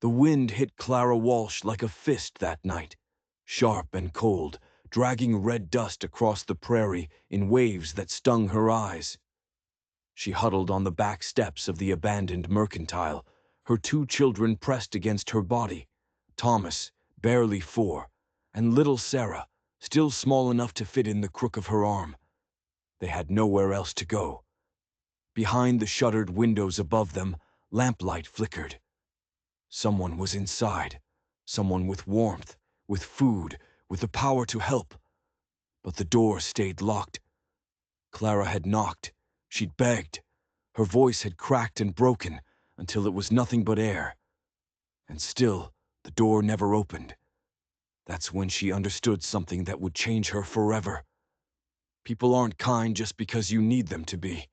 The wind hit Clara Walsh like a fist that night, sharp and cold, dragging red dust across the prairie in waves that stung her eyes. She huddled on the back steps of the abandoned mercantile, her 2 children pressed against her body, Thomas, barely 4, and little Sarah, still small enough to fit in the crook of her arm. They had nowhere else to go. Behind the shuttered windows above them, lamplight flickered. Someone was inside, someone with warmth, with food, with the power to help. But the door stayed locked. Clara had knocked, she'd begged. Her voice had cracked and broken until it was nothing but air. And still, the door never opened. That's when she understood something that would change her forever. People aren't kind just because you need them to be.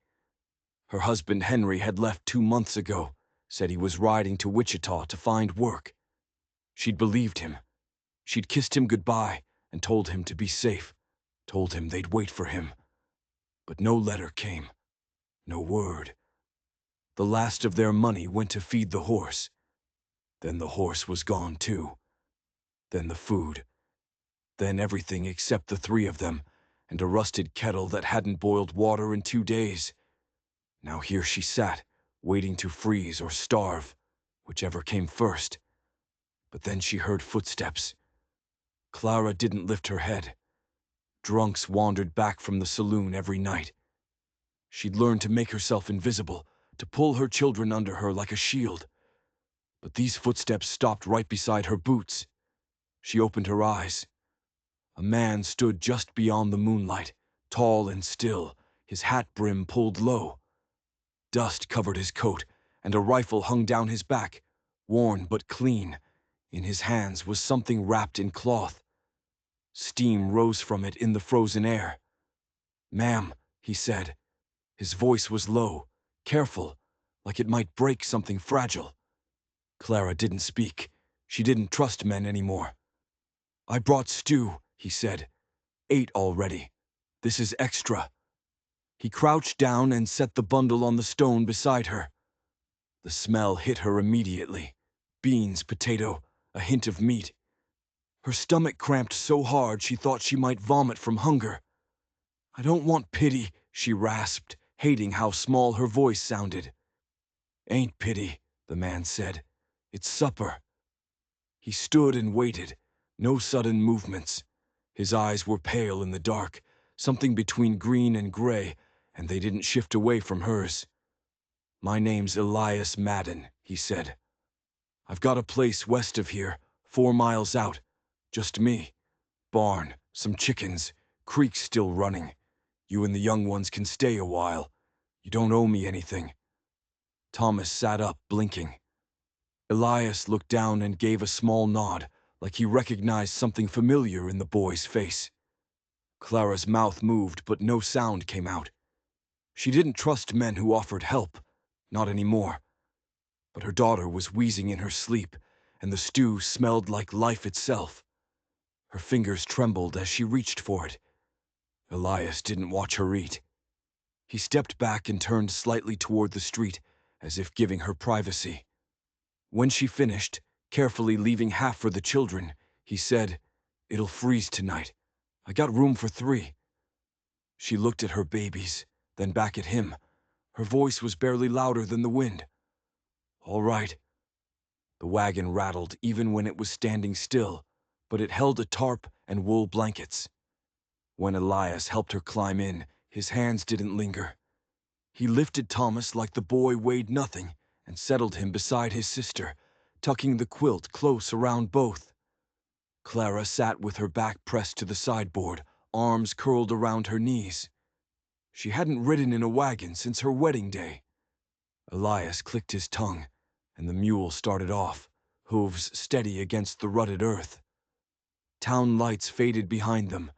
Her husband Henry had left 2 months ago, said he was riding to Wichita to find work. She'd believed him. She'd kissed him goodbye and told him to be safe, told him they'd wait for him. But no letter came, no word. The last of their money went to feed the horse. Then the horse was gone too. Then the food. Then everything except the 3 of them, and a rusted kettle that hadn't boiled water in 2 days. Now here she sat, waiting to freeze or starve, whichever came first. But then she heard footsteps. Clara didn't lift her head. Drunks wandered back from the saloon every night. She'd learned to make herself invisible, to pull her children under her like a shield. But these footsteps stopped right beside her boots. She opened her eyes. A man stood just beyond the moonlight, tall and still, his hat brim pulled low. Dust covered his coat, and a rifle hung down his back, worn but clean. In his hands was something wrapped in cloth. Steam rose from it in the frozen air. "Ma'am," he said. His voice was low, careful, like it might break something fragile. Clara didn't speak. She didn't trust men anymore. "I brought stew," he said. "8 already. This is extra." He crouched down and set the bundle on the stone beside her. The smell hit her immediately. Beans, potato, a hint of meat. Her stomach cramped so hard she thought she might vomit from hunger. "I don't want pity," she rasped, hating how small her voice sounded. "Ain't pity," the man said. "It's supper." He stood and waited, no sudden movements. His eyes were pale in the dark, something between green and gray, and they didn't shift away from hers. "My name's Elias Madden," he said. "I've got a place west of here, 4 miles out. Just me. Barn, some chickens, creek still running. You and the young ones can stay a while. You don't owe me anything." Thomas sat up, blinking. Elias looked down and gave a small nod, like he recognized something familiar in the boy's face. Clara's mouth moved, but no sound came out. She didn't trust men who offered help, not anymore. But her daughter was wheezing in her sleep, and the stew smelled like life itself. Her fingers trembled as she reached for it. Elias didn't watch her eat. He stepped back and turned slightly toward the street, as if giving her privacy. When she finished, carefully leaving half for the children, he said, "It'll freeze tonight. I got room for 3. She looked at her babies, then back at him. Her voice was barely louder than the wind. "All right." The wagon rattled even when it was standing still, but it held a tarp and wool blankets. When Elias helped her climb in, his hands didn't linger. He lifted Thomas like the boy weighed nothing and settled him beside his sister, tucking the quilt close around both. Clara sat with her back pressed to the sideboard, arms curled around her knees. She hadn't ridden in a wagon since her wedding day. Elias clicked his tongue, and the mule started off, hooves steady against the rutted earth. Town lights faded behind them,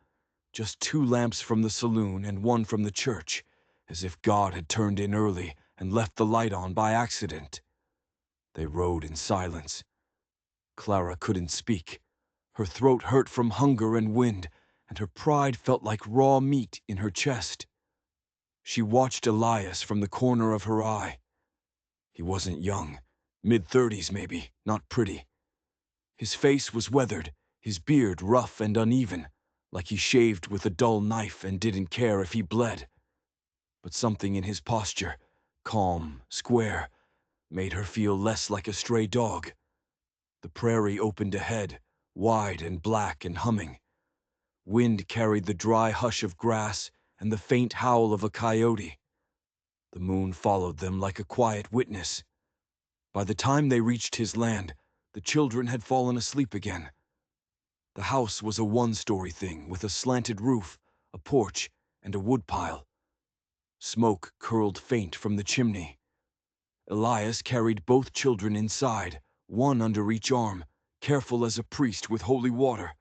just 2 lamps from the saloon and 1 from the church, as if God had turned in early and left the light on by accident. They rode in silence. Clara couldn't speak. Her throat hurt from hunger and wind, and her pride felt like raw meat in her chest. She watched Elias from the corner of her eye. He wasn't young, Mid-30s maybe, not pretty. His face was weathered, his beard rough and uneven, like he shaved with a dull knife and didn't care if he bled. But something in his posture, calm, square, made her feel less like a stray dog. The prairie opened ahead, wide and black and humming. Wind carried the dry hush of grass and the faint howl of a coyote. The moon followed them like a quiet witness. By the time they reached his land, the children had fallen asleep again. The house was a one-story thing with a slanted roof, a porch, and a woodpile. Smoke curled faint from the chimney. Elias carried both children inside, one under each arm, careful as a priest with holy water.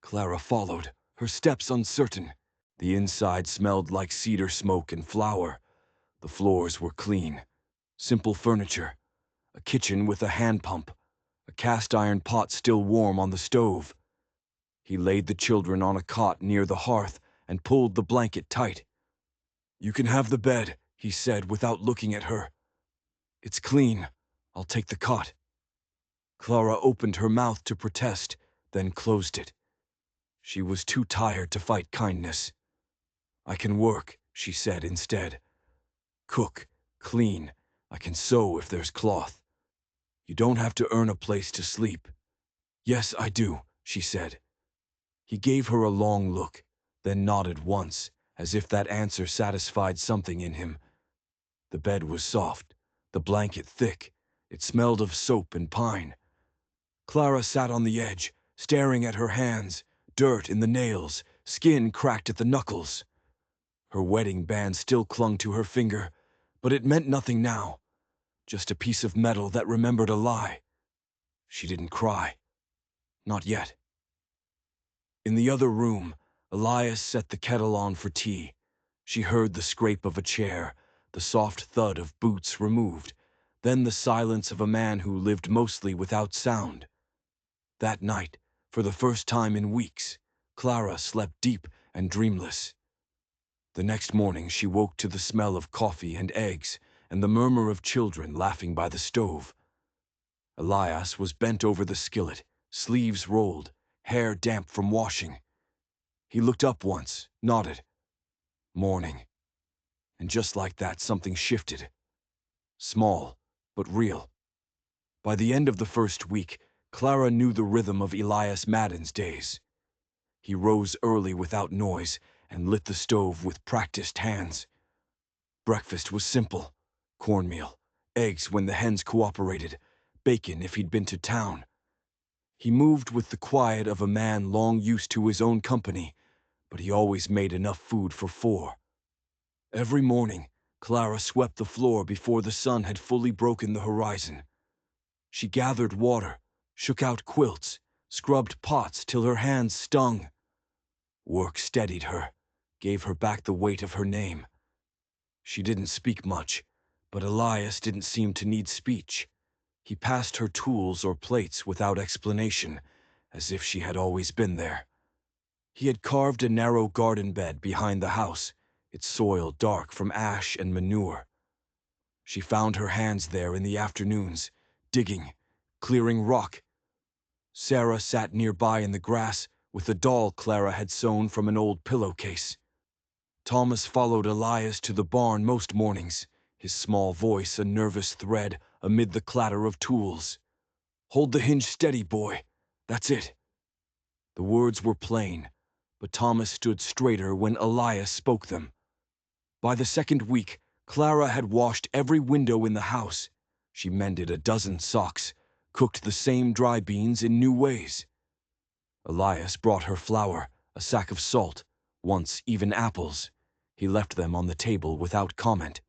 Clara followed, her steps uncertain. The inside smelled like cedar smoke and flour. The floors were clean. Simple furniture. A kitchen with a hand pump. A cast-iron pot still warm on the stove. He laid the children on a cot near the hearth and pulled the blanket tight. "You can have the bed," he said without looking at her. "It's clean. I'll take the cot." Clara opened her mouth to protest, then closed it. She was too tired to fight kindness. "I can work," she said instead. "Cook, clean. I can sew if there's cloth. You don't have to earn a place to sleep." "Yes, I do," she said. He gave her a long look, then nodded once, as if that answer satisfied something in him. The bed was soft, the blanket thick. It smelled of soap and pine. Clara sat on the edge, staring at her hands, dirt in the nails, skin cracked at the knuckles. Her wedding band still clung to her finger, but it meant nothing now. Just a piece of metal that remembered a lie. She didn't cry. Not yet. In the other room, Elias set the kettle on for tea. She heard the scrape of a chair, the soft thud of boots removed, then the silence of a man who lived mostly without sound. That night, for the first time in weeks, Clara slept deep and dreamless. The next morning she woke to the smell of coffee and eggs and the murmur of children laughing by the stove. Elias was bent over the skillet, sleeves rolled, hair damp from washing. He looked up once, nodded. Morning. And just like that, something shifted. Small, but real. By the end of the first week, Clara knew the rhythm of Elias Madden's days. He rose early without noise and lit the stove with practiced hands. Breakfast was simple. Cornmeal, eggs when the hens cooperated, bacon if he'd been to town. He moved with the quiet of a man long used to his own company, but he always made enough food for 4. Every morning, Clara swept the floor before the sun had fully broken the horizon. She gathered water, shook out quilts, scrubbed pots till her hands stung. Work steadied her, gave her back the weight of her name. She didn't speak much, but Elias didn't seem to need speech. He passed her tools or plates without explanation, as if she had always been there. He had carved a narrow garden bed behind the house, its soil dark from ash and manure. She found her hands there in the afternoons, digging, clearing rock. Sarah sat nearby in the grass with a doll Clara had sewn from an old pillowcase. Thomas followed Elias to the barn most mornings, his small voice a nervous thread amid the clatter of tools. "Hold the hinge steady, boy. That's it." The words were plain, but Thomas stood straighter when Elias spoke them. By the second week, Clara had washed every window in the house. She mended a dozen socks, cooked the same dry beans in new ways. Elias brought her flour, a sack of salt, once even apples. He left them on the table without comment.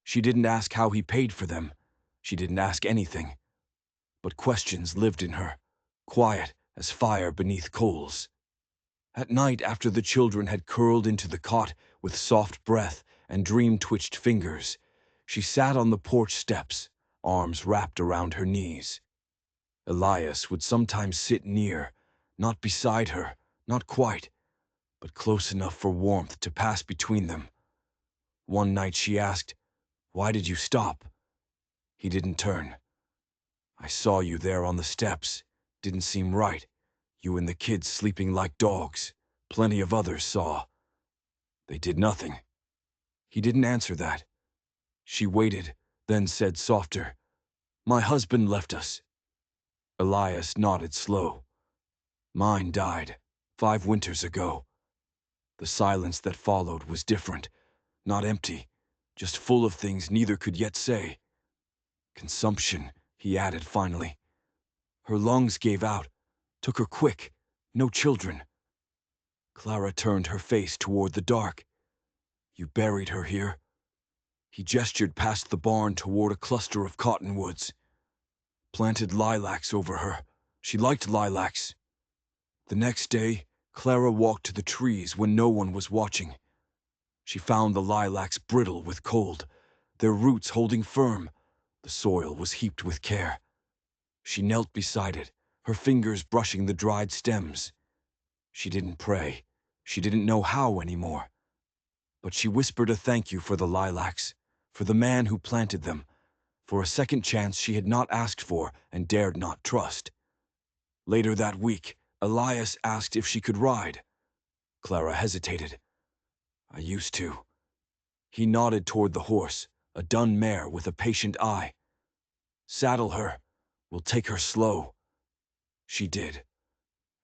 She didn't ask how he paid for them. She didn't ask anything. But questions lived in her, quiet as fire beneath coals. At night, after the children had curled into the cot with soft breath and dream-twitched fingers, she sat on the porch steps, arms wrapped around her knees. Elias would sometimes sit near, not beside her, not quite, but close enough for warmth to pass between them. One night she asked, "Why did you stop?" He didn't turn. I saw you there on the steps. Didn't seem right. You and the kids sleeping like dogs. Plenty of others saw. They did nothing. He didn't answer that. She waited, then said softer, "My husband left us." Elias nodded slow. "Mine died 5 winters ago." The silence that followed was different, not empty, just full of things neither could yet say. "Consumption," he added finally. "Her lungs gave out. Took her quick. No children." Clara turned her face toward the dark. "You buried her here?" He gestured past the barn toward a cluster of cottonwoods. "Planted lilacs over her. She liked lilacs." The next day, Clara walked to the trees when no one was watching. She found the lilacs brittle with cold, their roots holding firm. The soil was heaped with care. She knelt beside it, her fingers brushing the dried stems. She didn't pray. She didn't know how anymore. But she whispered a thank you for the lilacs, for the man who planted them, for a second chance she had not asked for and dared not trust. Later that week, Elias asked if she could ride. Clara hesitated. "I used to." He nodded toward the horse, a dun mare with a patient eye. "Saddle her. We'll take her slow." She did.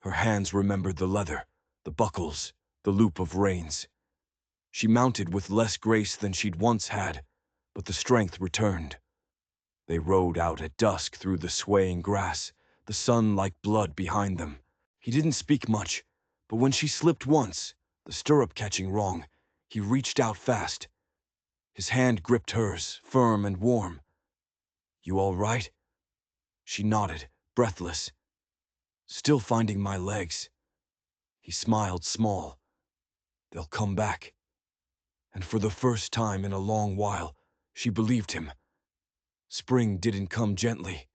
Her hands remembered the leather, the buckles, the loop of reins. She mounted with less grace than she'd once had, but the strength returned. They rode out at dusk through the swaying grass, the sun like blood behind them. He didn't speak much, but when she slipped once, the stirrup catching wrong, he reached out fast. His hand gripped hers, firm and warm. "You all right?" She nodded, breathless. "Still finding my legs." He smiled small. "They'll come back." And for the first time in a long while, she believed him. Spring didn't come gently.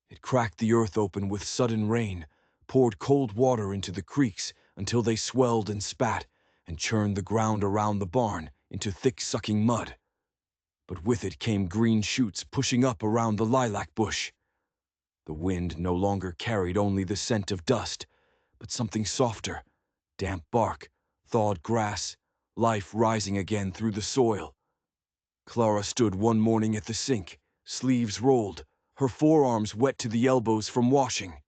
It cracked the earth open with sudden rain, poured cold water into the creeks until they swelled and spat, and churned the ground around the barn into thick sucking mud. But with it came green shoots pushing up around the lilac bush. The wind no longer carried only the scent of dust, but something softer, damp bark, thawed grass, life rising again through the soil. Clara stood one morning at the sink, sleeves rolled, her forearms wet to the elbows from washing.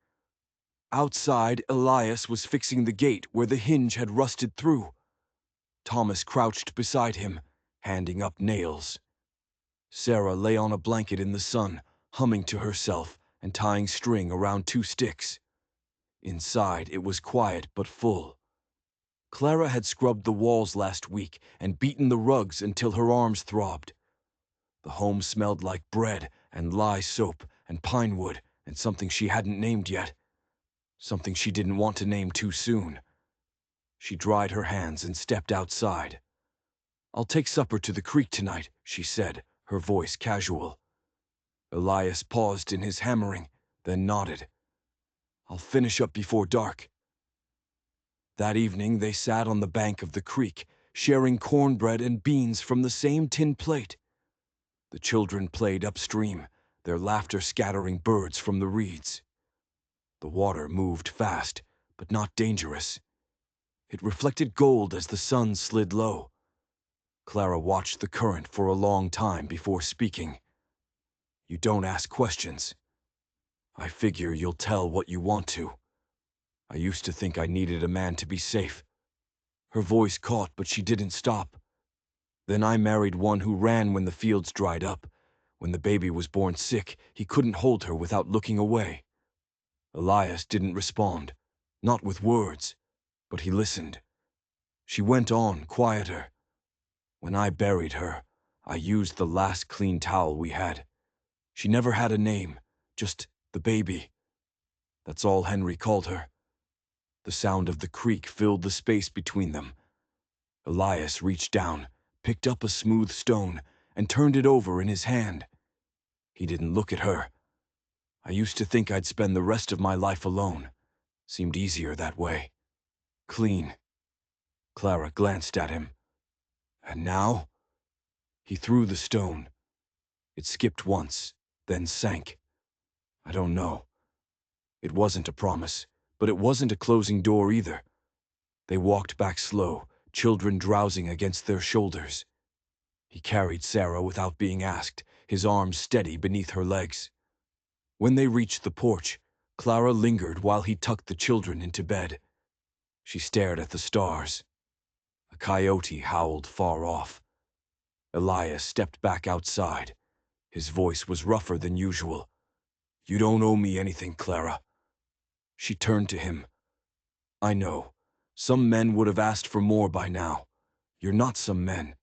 Outside, Elias was fixing the gate where the hinge had rusted through. Thomas crouched beside him, handing up nails. Sarah lay on a blanket in the sun, humming to herself and tying string around 2 sticks. Inside, it was quiet but full. Clara had scrubbed the walls last week and beaten the rugs until her arms throbbed. The home smelled like bread and lye soap and pine wood and something she hadn't named yet. Something she didn't want to name too soon. She dried her hands and stepped outside. "I'll take supper to the creek tonight," she said, her voice casual. Elias paused in his hammering, then nodded. "I'll finish up before dark." That evening they sat on the bank of the creek, sharing cornbread and beans from the same tin plate. The children played upstream, their laughter scattering birds from the reeds. The water moved fast, but not dangerous. It reflected gold as the sun slid low. Clara watched the current for a long time before speaking. "You don't ask questions. I figure you'll tell what you want to. I used to think I needed a man to be safe." Her voice caught, but she didn't stop. "Then I married one who ran when the fields dried up. When the baby was born sick, he couldn't hold her without looking away." Elias didn't respond, not with words, but he listened. She went on, quieter. "When I buried her, I used the last clean towel we had. She never had a name, just the baby. That's all Henry called her." The sound of the creek filled the space between them. Elias reached down, picked up a smooth stone, and turned it over in his hand. He didn't look at her. "I used to think I'd spend the rest of my life alone. Seemed easier that way. Clean." Clara glanced at him. "And now?" He threw the stone. It skipped once, then sank. I don't know. It wasn't a promise, but it wasn't a closing door either. They walked back slow, children drowsing against their shoulders. He carried Sarah without being asked, his arms steady beneath her legs. When they reached the porch, Clara lingered while he tucked the children into bed. She stared at the stars. A coyote howled far off. Elias stepped back outside. His voice was rougher than usual. "You don't owe me anything, Clara." She turned to him. "I know. Some men would have asked for more by now. You're not some men."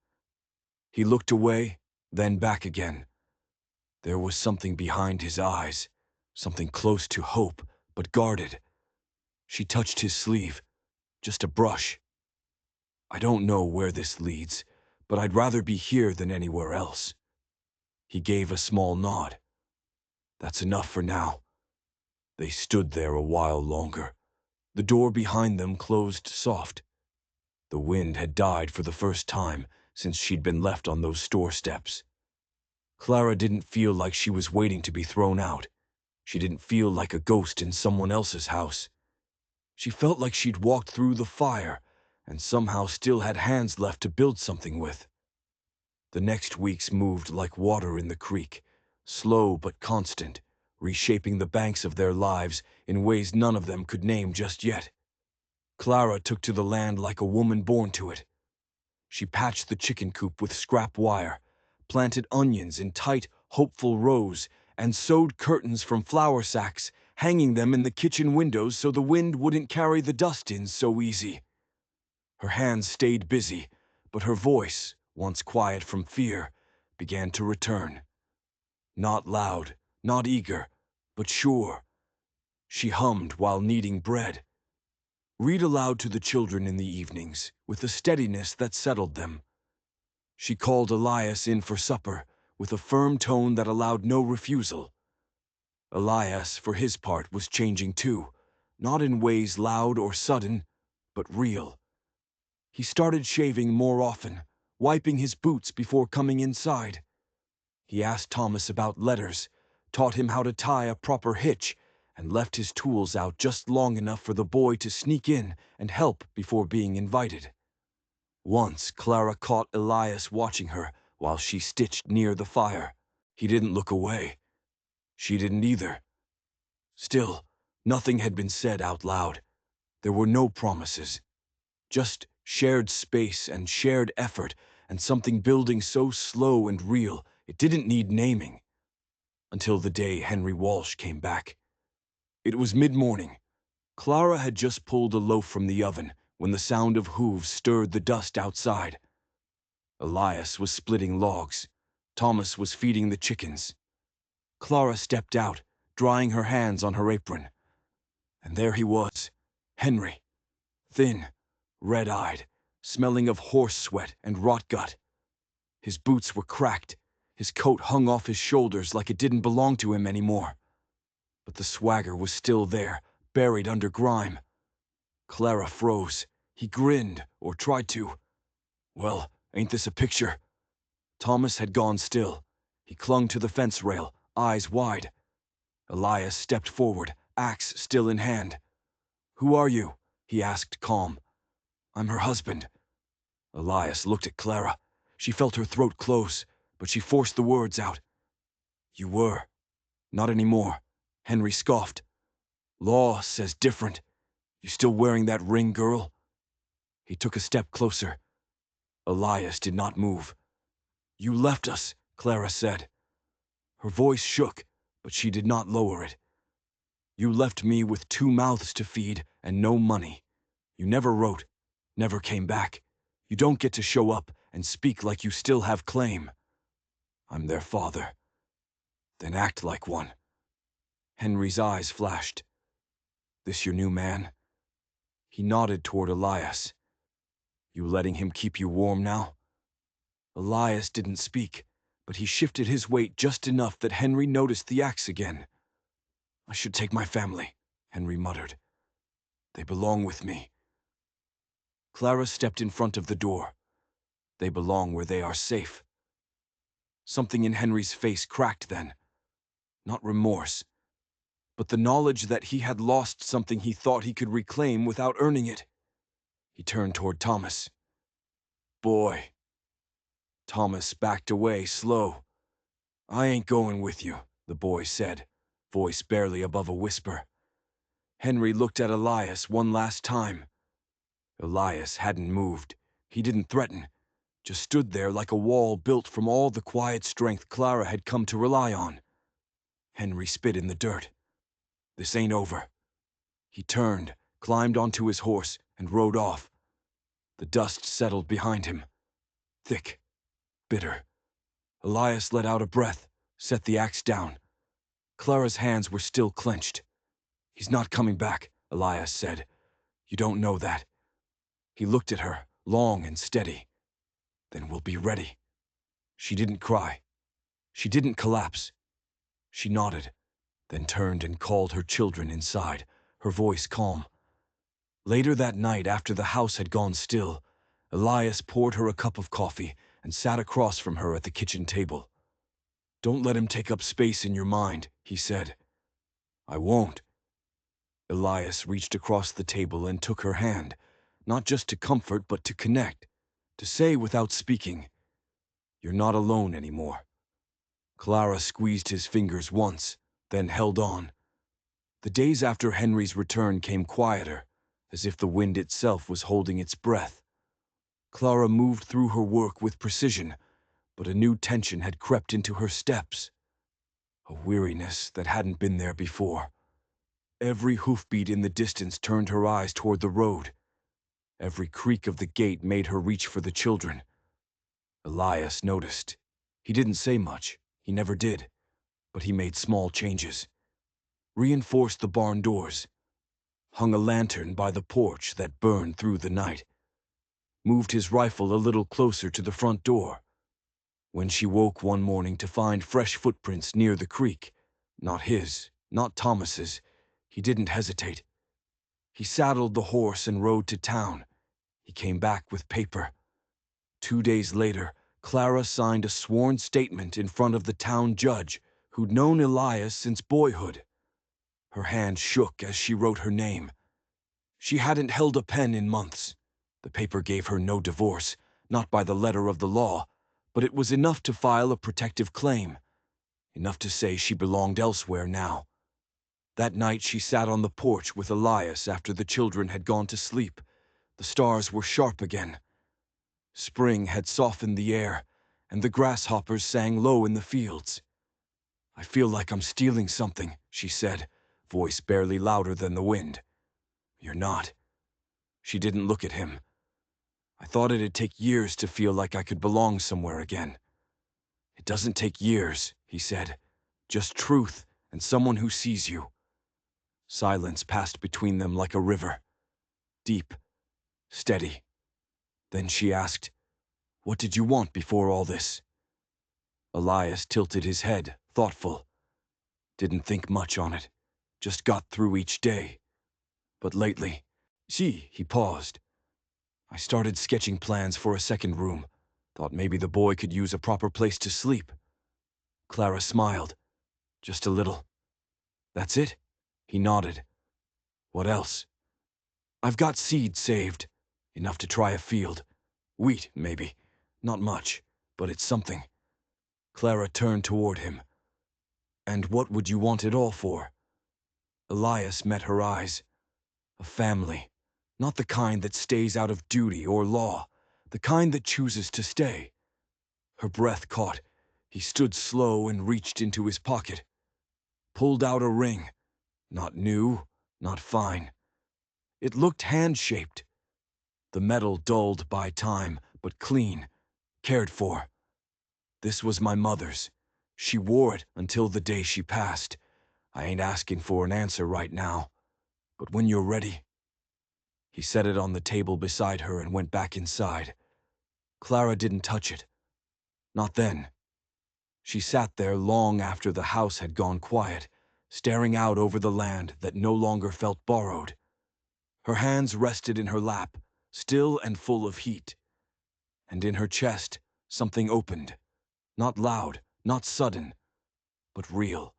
He looked away, then back again. There was something behind his eyes, something close to hope, but guarded. She touched his sleeve. Just a brush. "I don't know where this leads, but I'd rather be here than anywhere else." He gave a small nod. "That's enough for now." They stood there a while longer. The door behind them closed soft. The wind had died for the first time since she'd been left on those store steps. Clara didn't feel like she was waiting to be thrown out. She didn't feel like a ghost in someone else's house. She felt like she'd walked through the fire and somehow still had hands left to build something with. The next weeks moved like water in the creek, slow but constant, reshaping the banks of their lives in ways none of them could name just yet. Clara took to the land like a woman born to it. She patched the chicken coop with scrap wire, planted onions in tight, hopeful rows, and sewed curtains from flour sacks, hanging them in the kitchen windows so the wind wouldn't carry the dust in so easy. Her hands stayed busy, but her voice, once quiet from fear, began to return. Not loud, not eager, but sure. She hummed while kneading bread. Read aloud to the children in the evenings, with a steadiness that settled them. She called Elias in for supper, with a firm tone that allowed no refusal. Elias, for his part, was changing too, not in ways loud or sudden, but real. He started shaving more often, wiping his boots before coming inside. He asked Thomas about letters, taught him how to tie a proper hitch, and left his tools out just long enough for the boy to sneak in and help before being invited. Once Clara caught Elias watching her while she stitched near the fire. He didn't look away. She didn't either. Still, nothing had been said out loud. There were no promises. Just shared space and shared effort, and something building so slow and real it didn't need naming. Until the day Henry Walsh came back. It was mid-morning. Clara had just pulled a loaf from the oven when the sound of hooves stirred the dust outside. Elias was splitting logs. Thomas was feeding the chickens. Clara stepped out, drying her hands on her apron. And there he was, Henry, thin, red-eyed, smelling of horse sweat and rot gut. His boots were cracked. His coat hung off his shoulders like it didn't belong to him anymore. But the swagger was still there, buried under grime. Clara froze. He grinned, or tried to. "Well, ain't this a picture?" Thomas had gone still. He clung to the fence rail, eyes wide. Elias stepped forward, axe still in hand. "Who are you?" he asked, calm. "I'm her husband." Elias looked at Clara. She felt her throat close, but she forced the words out. "You were. Not anymore," Henry scoffed. "Law says different. You still wearing that ring, girl?" He took a step closer. Elias did not move. "You left us," Clara said. Her voice shook, but she did not lower it. "You left me with 2 mouths to feed and no money. You never wrote, never came back. You don't get to show up and speak like you still have claim. I'm their father. Then act like one." Henry's eyes flashed. "This your new man?" He nodded toward Elias. "You letting him keep you warm now?" Elias didn't speak, but he shifted his weight just enough that Henry noticed the axe again. "I should take my family," Henry muttered. "They belong with me." Clara stepped in front of the door. They belong where they are safe. Something in Henry's face cracked then. Not remorse, but the knowledge that he had lost something he thought he could reclaim without earning it. He turned toward Thomas. "Boy." Thomas backed away, slow. "I ain't going with you," the boy said, voice barely above a whisper. Henry looked at Elias one last time. Elias hadn't moved. He didn't threaten, just stood there like a wall built from all the quiet strength Clara had come to rely on. Henry spit in the dirt. "This ain't over." He turned, climbed onto his horse, and rode off. The dust settled behind him. Thick, bitter. Elias let out a breath, set the axe down. Clara's hands were still clenched. "He's not coming back," Elias said. "You don't know that." He looked at her, long and steady. "Then we'll be ready." She didn't cry. She didn't collapse. She nodded, then turned and called her children inside, her voice calm. Later that night, after the house had gone still, Elias poured her a cup of coffee and sat across from her at the kitchen table. "Don't let him take up space in your mind," he said. "I won't." Elias reached across the table and took her hand, not just to comfort but to connect, to say without speaking, "You're not alone anymore." Clara squeezed his fingers once, then held on. The days after Henry's return came quieter, as if the wind itself was holding its breath. Clara moved through her work with precision, but a new tension had crept into her steps. A weariness that hadn't been there before. Every hoofbeat in the distance turned her eyes toward the road. Every creak of the gate made her reach for the children. Elias noticed. He didn't say much, he never did, but he made small changes. Reinforced the barn doors. Hung a lantern by the porch that burned through the night. Moved his rifle a little closer to the front door. When she woke one morning to find fresh footprints near the creek, not his, not Thomas's, he didn't hesitate. He saddled the horse and rode to town. He came back with paper. 2 days later, Clara signed a sworn statement in front of the town judge, who'd known Elias since boyhood. Her hand shook as she wrote her name. She hadn't held a pen in months. The paper gave her no divorce, not by the letter of the law, but it was enough to file a protective claim. Enough to say she belonged elsewhere now. That night she sat on the porch with Elias after the children had gone to sleep. The stars were sharp again. Spring had softened the air, and the grasshoppers sang low in the fields. "I feel like I'm stealing something," she said, voice barely louder than the wind. "You're not." She didn't look at him. "I thought it'd take years to feel like I could belong somewhere again." "It doesn't take years," he said. "Just truth and someone who sees you." Silence passed between them like a river. Deep, steady. Then she asked, "What did you want before all this?" Elias tilted his head, thoughtful. "Didn't think much on it. Just got through each day. But lately, he paused. "I started sketching plans for a second room. Thought maybe the boy could use a proper place to sleep." Clara smiled. "Just a little." "That's it?" He nodded. "What else?" "I've got seed saved. Enough to try a field. Wheat, maybe. Not much, but it's something." Clara turned toward him. "And what would you want it all for?" Elias met her eyes. "A family. Not the kind that stays out of duty or law. The kind that chooses to stay." Her breath caught. He stood slow and reached into his pocket. Pulled out a ring. Not new, not fine. It looked hand-shaped. The metal dulled by time, but clean, cared for. "This was my mother's. She wore it until the day she passed. I ain't asking for an answer right now. But when you're ready." He set it on the table beside her and went back inside. Clara didn't touch it. Not then. She sat there long after the house had gone quiet, staring out over the land that no longer felt borrowed. Her hands rested in her lap, still and full of heat. And in her chest, something opened. Not loud, not sudden, but real.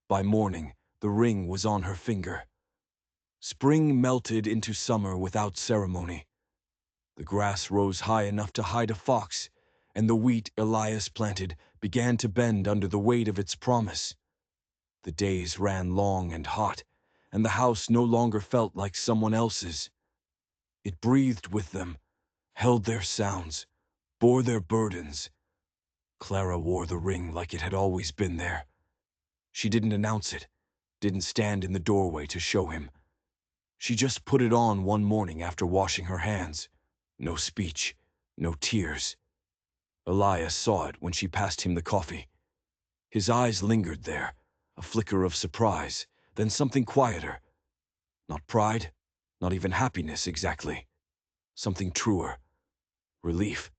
By morning, The ring was on her finger. Spring melted into summer without ceremony. The grass rose high enough to hide a fox, and the wheat Elias planted began to bend under the weight of its promise. The days ran long and hot, and the house no longer felt like someone else's. It breathed with them, held their sounds, bore their burdens. Clara wore the ring like it had always been there. She didn't announce it, didn't stand in the doorway to show him. She just put it on one morning after washing her hands. No speech, no tears. Elias saw it when she passed him the coffee. His eyes lingered there, a flicker of surprise, then something quieter. Not pride, not even happiness exactly. Something truer. Relief.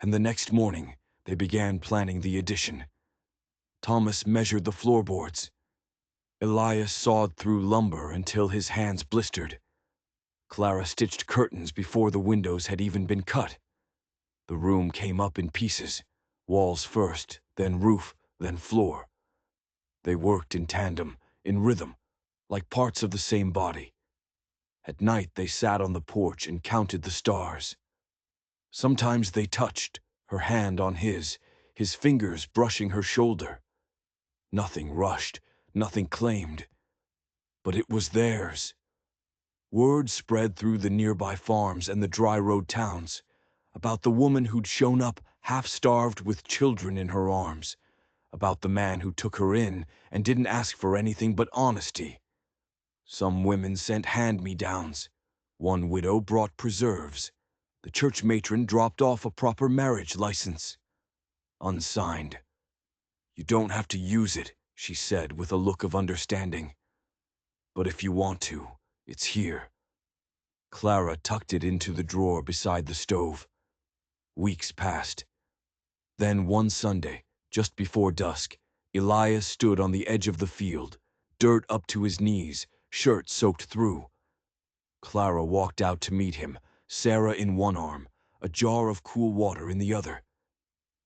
And the next morning, they began planning the addition. Thomas measured the floorboards. Elias sawed through lumber until his hands blistered. Clara stitched curtains before the windows had even been cut. The room came up in pieces, walls first, then roof, then floor. They worked in tandem, in rhythm, like parts of the same body. At night they sat on the porch and counted the stars. Sometimes they touched, her hand on his fingers brushing her shoulder. Nothing rushed, nothing claimed. But it was theirs. Word spread through the nearby farms and the dry road towns about the woman who'd shown up half-starved with children in her arms, about the man who took her in and didn't ask for anything but honesty. Some women sent hand-me-downs. One widow brought preserves. The church matron dropped off a proper marriage license. Unsigned. "You don't have to use it," she said with a look of understanding. "But if you want to, it's here." Clara tucked it into the drawer beside the stove. Weeks passed. Then one Sunday, just before dusk, Elias stood on the edge of the field, dirt up to his knees, shirt soaked through. Clara walked out to meet him, Sarah in one arm, a jar of cool water in the other.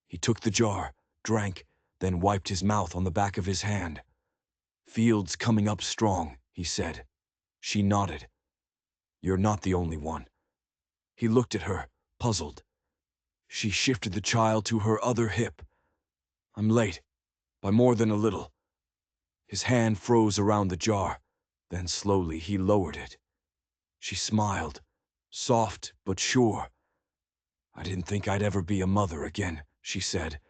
He took the jar, drank, then wiped his mouth on the back of his hand. "Field's coming up strong," he said. She nodded. "You're not the only one." He looked at her, puzzled. She shifted the child to her other hip. "I'm late, by more than a little." His hand froze around the jar, then slowly he lowered it. She smiled, soft but sure. "I didn't think I'd ever be a mother again," she said.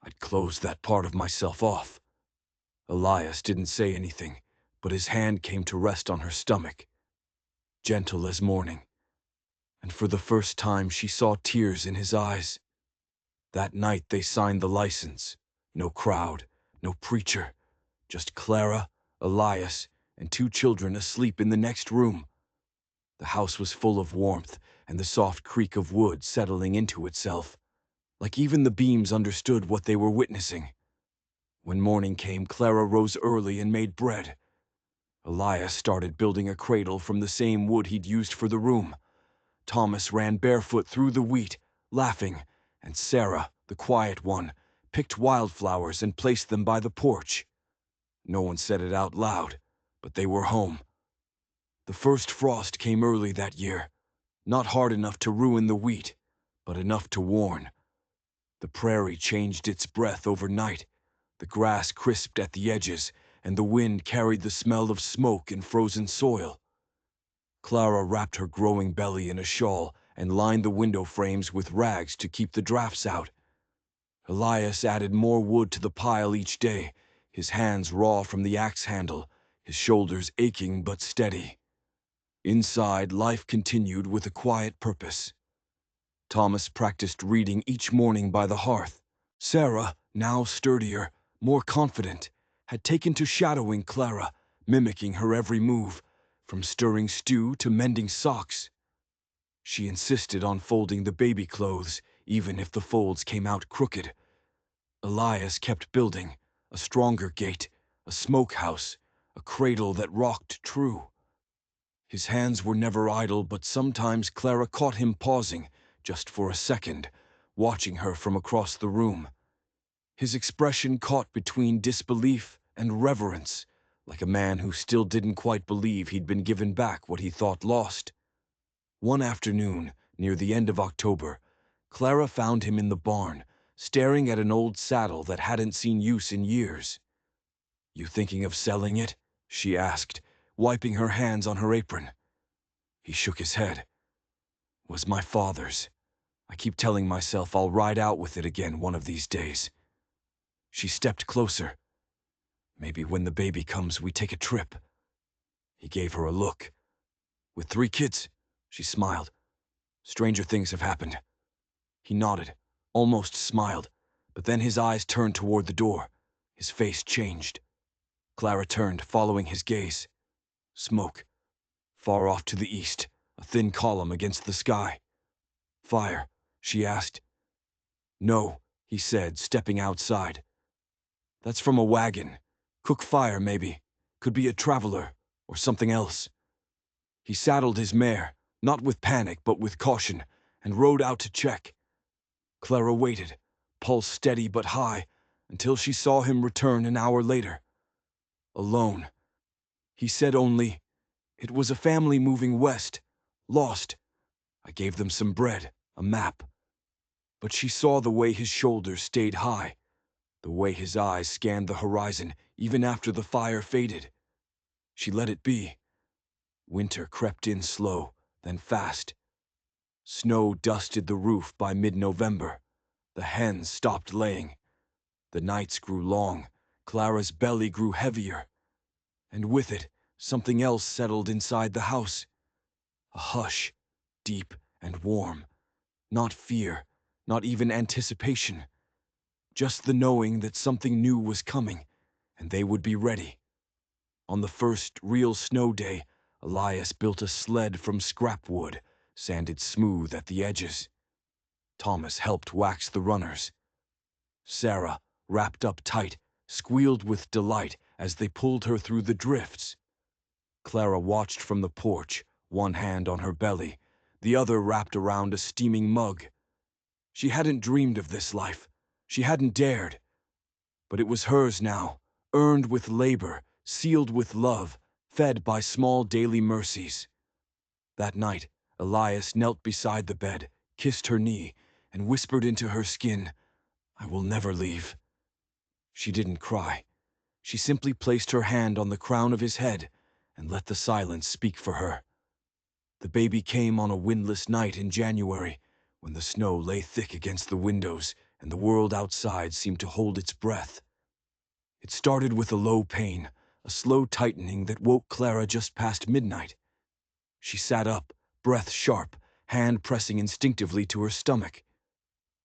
"I'd closed that part of myself off." Elias didn't say anything, but his hand came to rest on her stomach, gentle as morning. And for the first time she saw tears in his eyes. That night they signed the license. No crowd, no preacher, just Clara, Elias, and 2 children asleep in the next room. The house was full of warmth and the soft creak of wood settling into itself, like even the beams understood what they were witnessing. When morning came, Clara rose early and made bread. Elias started building a cradle from the same wood he'd used for the room. Thomas ran barefoot through the wheat, laughing, and Sarah, the quiet one, picked wildflowers and placed them by the porch. No one said it out loud, but they were home. The first frost came early that year, not hard enough to ruin the wheat, but enough to warn. The prairie changed its breath overnight. The grass crisped at the edges, and the wind carried the smell of smoke and frozen soil. Clara wrapped her growing belly in a shawl and lined the window frames with rags to keep the drafts out. Elias added more wood to the pile each day, his hands raw from the axe handle, his shoulders aching but steady. Inside, life continued with a quiet purpose. Thomas practiced reading each morning by the hearth. Sarah, now sturdier, more confident, had taken to shadowing Clara, mimicking her every move, from stirring stew to mending socks. She insisted on folding the baby clothes, even if the folds came out crooked. Elias kept building, a stronger gate, a smokehouse, a cradle that rocked true. His hands were never idle, but sometimes Clara caught him pausing, just for a second, watching her from across the room. His expression caught between disbelief and reverence, like a man who still didn't quite believe he'd been given back what he thought lost. One afternoon, near the end of October, Clara found him in the barn, staring at an old saddle that hadn't seen use in years. "You thinking of selling it?" she asked, wiping her hands on her apron. He shook his head. "Was my father's. I keep telling myself I'll ride out with it again one of these days." She stepped closer. "Maybe when the baby comes we take a trip." He gave her a look. "With 3 kids?" She smiled. "Stranger things have happened." He nodded, almost smiled, but then his eyes turned toward the door. His face changed. Clara turned, following his gaze. Smoke. Far off to the east, a thin column against the sky. "Fire?" she asked. "No," he said, stepping outside. "That's from a wagon. Cook fire, maybe. Could be a traveler, or something else." He saddled his mare, not with panic but with caution, and rode out to check. Clara waited, pulse steady but high, until she saw him return an hour later. Alone. He said only, "It was a family moving west. Lost. I gave them some bread, a map." But she saw the way his shoulders stayed high, the way his eyes scanned the horizon even after the fire faded. She let it be. Winter crept in slow, then fast. Snow dusted the roof by mid-November. The hens stopped laying. The nights grew long. Clara's belly grew heavier. And with it, something else settled inside the house. A hush, deep and warm. Not fear, not even anticipation. Just the knowing that something new was coming, and they would be ready. On the first real snow day, Elias built a sled from scrap wood, sanded smooth at the edges. Thomas helped wax the runners. Sarah, wrapped up tight, squealed with delight as they pulled her through the drifts. Clara watched from the porch, one hand on her belly, the other wrapped around a steaming mug. She hadn't dreamed of this life. She hadn't dared. But it was hers now, earned with labor, sealed with love, fed by small daily mercies. That night, Elias knelt beside the bed, kissed her knee, and whispered into her skin, "I will never leave." She didn't cry. She simply placed her hand on the crown of his head and let the silence speak for her. The baby came on a windless night in January, when the snow lay thick against the windows and the world outside seemed to hold its breath. It started with a low pain, a slow tightening that woke Clara just past midnight. She sat up, breath sharp, hand pressing instinctively to her stomach.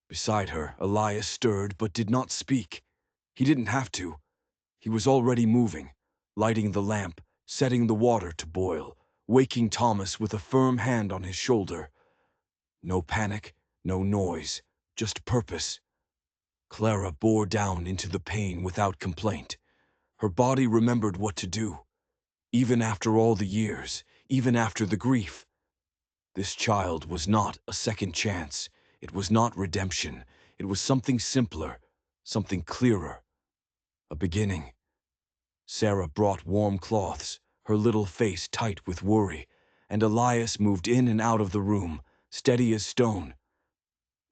Beside her, Elias stirred but did not speak. He didn't have to. He was already moving, lighting the lamp, setting the water to boil, waking Thomas with a firm hand on his shoulder. No panic, no noise, just purpose. Clara bore down into the pain without complaint. Her body remembered what to do. Even after all the years, even after the grief. This child was not a second chance. It was not redemption. It was something simpler, something clearer. A beginning. Sarah brought warm cloths, her little face tight with worry, and Elias moved in and out of the room, steady as stone.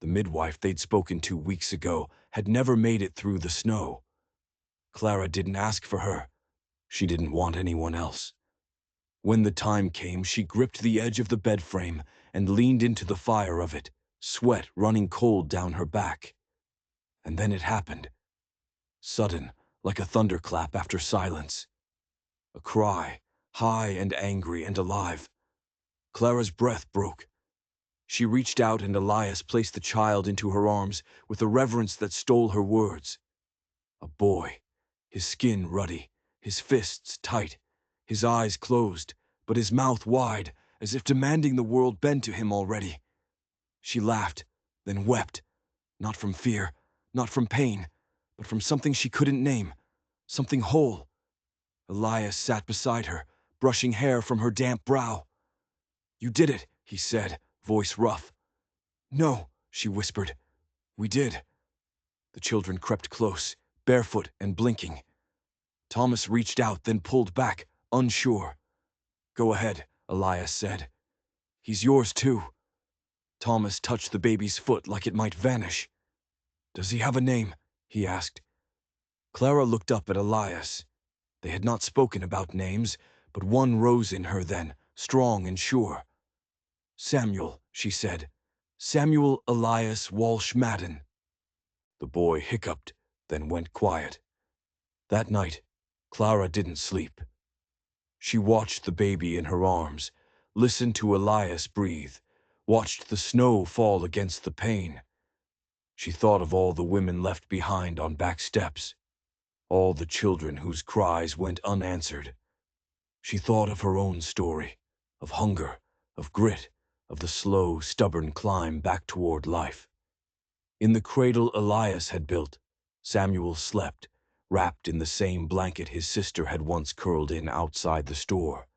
The midwife they'd spoken to weeks ago had never made it through the snow. Clara didn't ask for her. She didn't want anyone else. When the time came, she gripped the edge of the bed frame and leaned into the fire of it, sweat running cold down her back. And then it happened. Sudden, like a thunderclap after silence. A cry, high and angry and alive. Clara's breath broke. She reached out and Elias placed the child into her arms with a reverence that stole her words. A boy, his skin ruddy, his fists tight, his eyes closed, but his mouth wide, as if demanding the world bend to him already. She laughed, then wept, not from fear, not from pain, but from something she couldn't name, something whole. Elias sat beside her, brushing hair from her damp brow. "You did it," he said, voice rough. "No," she whispered. "We did." The children crept close, barefoot and blinking. Thomas reached out, then pulled back, unsure. "Go ahead," Elias said. "He's yours too." Thomas touched the baby's foot like it might vanish. "Does he have a name?" he asked. Clara looked up at Elias. They had not spoken about names, but one rose in her then, strong and sure. "Samuel," she said. "Samuel Elias Walsh Madden." The boy hiccuped, then went quiet. That night, Clara didn't sleep. She watched the baby in her arms, listened to Elias breathe, watched the snow fall against the pane. She thought of all the women left behind on back steps, all the children whose cries went unanswered. She thought of her own story, of hunger, of grit, of the slow, stubborn climb back toward life. In the cradle Elias had built, Samuel slept, wrapped in the same blanket his sister had once curled in outside the store.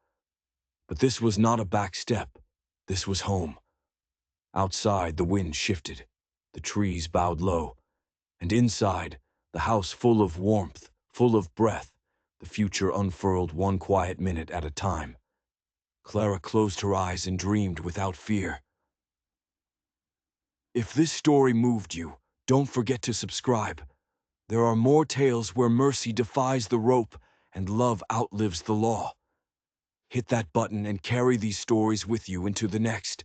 But this was not a back step. This was home. Outside, the wind shifted, the trees bowed low, and inside, the house full of warmth, full of breath, the future unfurled one quiet minute at a time. Clara closed her eyes and dreamed without fear. If this story moved you, don't forget to subscribe. There are more tales where mercy defies the rope and love outlives the law. Hit that button and carry these stories with you into the next.